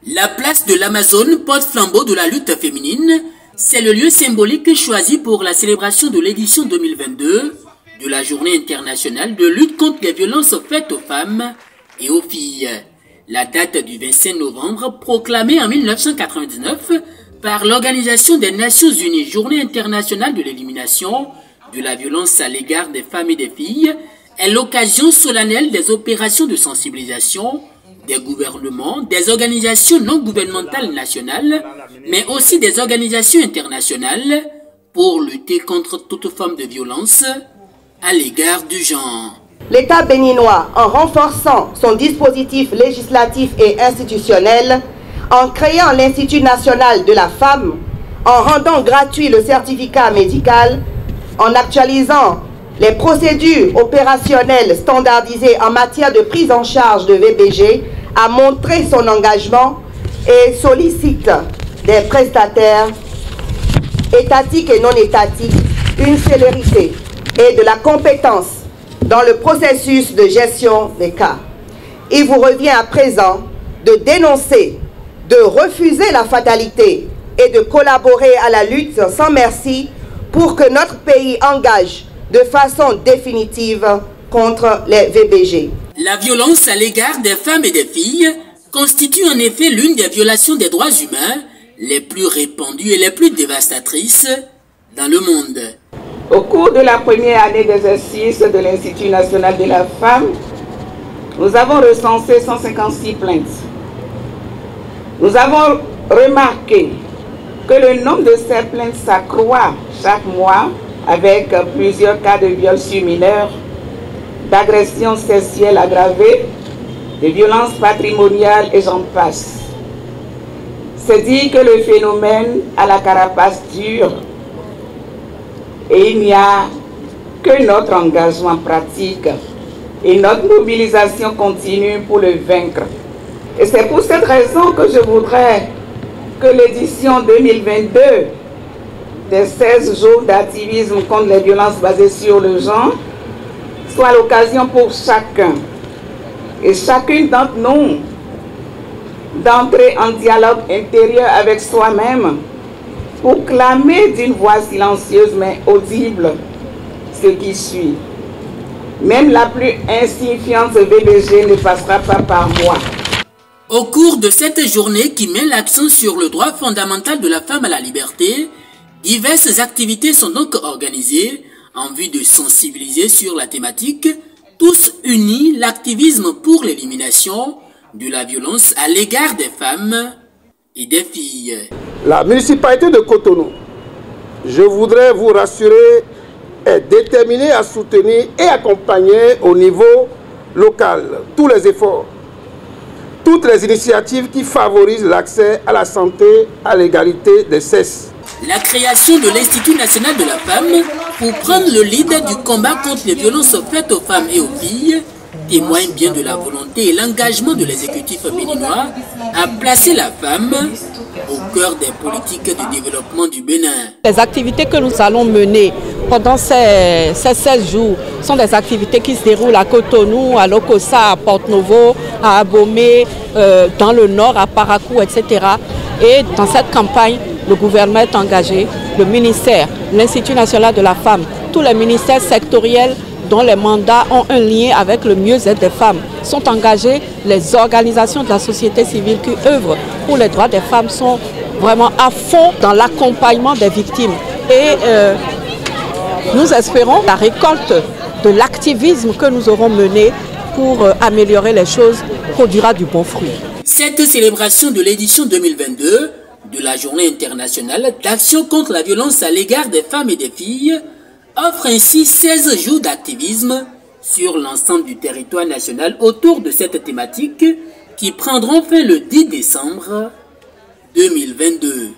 La place de l'Amazone, porte-flambeau de la lutte féminine, c'est le lieu symbolique choisi pour la célébration de l'édition 2022 de la Journée internationale de lutte contre les violences faites aux femmes et aux filles. La date du 25 novembre, proclamée en 1999 par l'Organisation des Nations Unies, Journée internationale de l'élimination de la violence à l'égard des femmes et des filles, est l'occasion solennelle des opérations de sensibilisation des gouvernements, des organisations non gouvernementales nationales, mais aussi des organisations internationales pour lutter contre toute forme de violence à l'égard du genre. L'État béninois, en renforçant son dispositif législatif et institutionnel, en créant l'Institut national de la femme, en rendant gratuit le certificat médical, en actualisant les procédures opérationnelles standardisées en matière de prise en charge de VBG, a montré son engagement et sollicite des prestataires étatiques et non étatiques une célérité et de la compétence dans le processus de gestion des cas. Il vous revient à présent de dénoncer, de refuser la fatalité et de collaborer à la lutte sans merci pour que notre pays engage de façon définitive contre les VBG. La violence à l'égard des femmes et des filles constitue en effet l'une des violations des droits humains les plus répandues et les plus dévastatrices dans le monde. Au cours de la première année d'exercice de l'Institut national de la femme, nous avons recensé 156 plaintes. Nous avons remarqué que le nombre de ces plaintes s'accroît chaque mois avec plusieurs cas de viols sur mineurs, d'agressions sexuelles aggravées, de violences patrimoniales et j'en passe. C'est dire que le phénomène a la carapace dure et il n'y a que notre engagement pratique et notre mobilisation continue pour le vaincre. Et c'est pour cette raison que je voudrais que l'édition 2022 des 16 jours d'activisme contre les violences basées sur le genre soit l'occasion pour chacun et chacune d'entre nous d'entrer en dialogue intérieur avec soi-même pour clamer d'une voix silencieuse mais audible ce qui suit. Même la plus insignifiante VBG ne passera pas par moi. Au cours de cette journée qui met l'accent sur le droit fondamental de la femme à la liberté, diverses activités sont donc organisées en vue de sensibiliser sur la thématique, tous unis l'activisme pour l'élimination de la violence à l'égard des femmes et des filles. La municipalité de Cotonou, je voudrais vous rassurer, est déterminée à soutenir et accompagner au niveau local tous les efforts, toutes les initiatives qui favorisent l'accès à la santé, à l'égalité des sexes. La création de l'Institut national de la femme pour prendre le lead du combat contre les violences faites aux femmes et aux filles témoigne bien de la volonté et l'engagement de l'exécutif béninois à placer la femme au cœur des politiques de développement du Bénin. Les activités que nous allons mener pendant ces 16 jours sont des activités qui se déroulent à Cotonou, à Lokossa, à Porte-Novo, à Abomey, dans le nord, à Parakou, etc. Et dans cette campagne, le gouvernement est engagé, le ministère, l'Institut national de la femme, tous les ministères sectoriels dont les mandats ont un lien avec le mieux-être des femmes sont engagés. Les organisations de la société civile qui œuvrent pour les droits des femmes sont vraiment à fond dans l'accompagnement des victimes. Et nous espérons la récolte de l'activisme que nous aurons mené pour améliorer les choses produira du bon fruit. Cette célébration de l'édition 2022 de la Journée internationale d'action contre la violence à l'égard des femmes et des filles offre ainsi 16 jours d'activisme sur l'ensemble du territoire national autour de cette thématique qui prendront fin le 10 décembre 2022.